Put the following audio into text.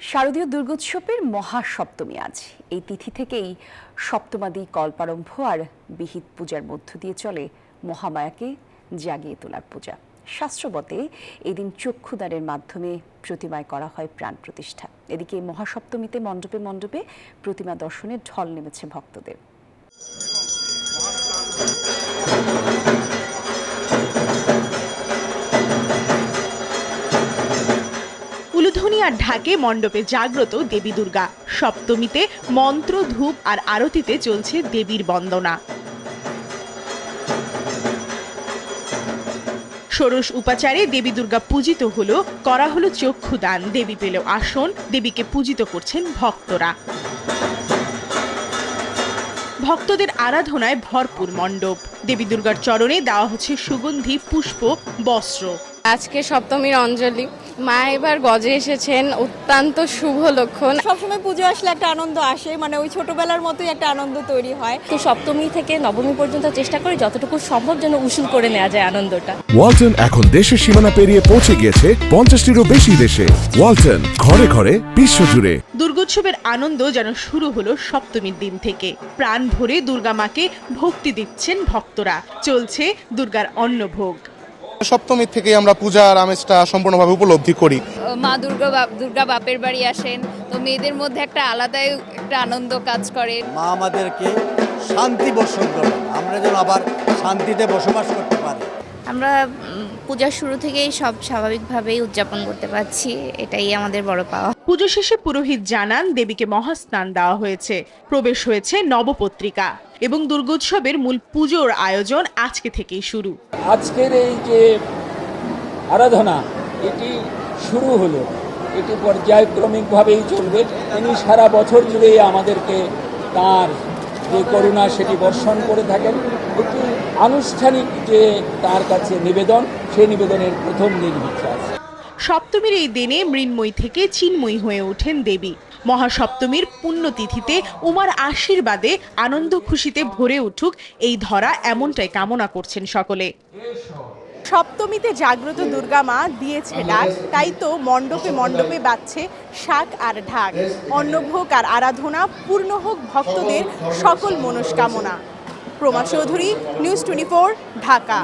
শারদীয় দুর্গোৎসবের মহাসপ্তমী আজ। এই তিথি থেকেই সপ্তমাদি কল্পারম্ভ আর বিহিত পূজার মধ্য দিয়ে চলে মহামায়াকে জাগিয়ে তোলার পূজা। শাস্ত্রমতে এদিন চক্ষুদানের মাধ্যমে প্রতিমায় করা হয় প্রাণ প্রতিষ্ঠা। এদিকে মহাসপ্তমীতে মণ্ডপে মণ্ডপে প্রতিমা দর্শনে ঢল নেমেছে ভক্তদের। উলুধ্বনি আর ঢাকে মণ্ডপে জাগ্রত দেবী দুর্গা। সপ্তমীতে মন্ত্র, ধূপ আর আরতিতে চলছে দেবীর বন্দনা। ষোড়শ উপাচারে দেবী দুর্গা পূজিত হলো, করা হলো চক্ষুদান। দেবী পেল আসন, দেবীকে পূজিত করছেন ভক্তরা। ভক্তদের আরাধনায় ভরপুর মণ্ডপ। দেবী দুর্গার চরণে দেওয়া হচ্ছে সুগন্ধি, পুষ্প, বস্ত্র। আজকে সপ্তমীর অঞ্জলি, মা এবার গজে এসেছেন, অত্যন্ত শুভ লক্ষণ। সবসময় পুজো আসলে একটা আনন্দ আসে, মানে ওই ছোটবেলার মতোই একটা আনন্দ তৈরি হয়। তো সপ্তমী থেকে নবমী পর্যন্ত চেষ্টা করি যতটুকু সম্ভব যেন উসুল করে নেওয়া যায় আনন্দটা। ওয়ালটন এখন দেশের সীমানা পেরিয়ে পৌঁছে গিয়েছে 50টিরও বেশি দেশে। ওয়ালটন, ঘরে ঘরে বিশ্বজুড়ে। দুর্গোৎসবের আনন্দ যেন শুরু হলো সপ্তমীর দিন থেকে। প্রাণ ভরে দুর্গা মাকে ভক্তি দিচ্ছেন ভক্তরা। চলছে দুর্গার অন্নভোগ। সপ্তমী থেকে আমরা পূজার আমেজটা সম্পূর্ণভাবে উপলব্ধি করি। মা দুর্গা বাপের বাড়ি আসেন, তো মেয়েদের মধ্যে একটা আলাদাই একটা আনন্দ কাজ করে। মা আমাদেরকে শান্তি বর্ষণ করে, আমরা যেন আবার শান্তিতে বসবাস করতে পারি। আমরা পূজার শুরু থেকেই সব স্বাভাবিকভাবেই উদযাপন করতে পারছি, এটাই আমাদের বড় পাওয়া। পুজো শেষে পুরোহিত জানান দেবীকে মহাস্নান দেওয়া হয়েছে, প্রবেশ হয়েছে নবপত্রিকা এবং দুর্গোৎসবের মূল পুজোর আয়োজন আজকে থেকেই শুরু। আজকের এই যে আরাধনা, এটি শুরু হলো, এটি পর্যায়ক্রমিকভাবেই চলবে। তিনি সারা বছর জুড়ে আমাদেরকে তার যে করুণা সেটি বর্ষণ করে থাকেন। একটি আনুষ্ঠানিক যে তার কাছে নিবেদন, সেই নিবেদনের প্রথম দিন হচ্ছে আজ। সপ্তমীর এই দিনে মৃন্ময়ী থেকে চিন্ময়ী হয়ে ওঠেন দেবী। মহাসপ্তমীর পুণ্যতিথিতে উমার আশীর্বাদে আনন্দ খুশিতে ভরে উঠুক এই ধরা, এমনটাই কামনা করছেন সকলে। সপ্তমীতে জাগ্রত দুর্গা মা দিয়েছে ডাক, তাই তো মণ্ডপে মণ্ডপে বাজছে শাক আর ঢাক। অন্নভোগ আর আরাধনা পূর্ণ হোক ভক্তদের সকল মনস্কামনা। প্রমা চৌধুরী, নিউজ 24, ঢাকা।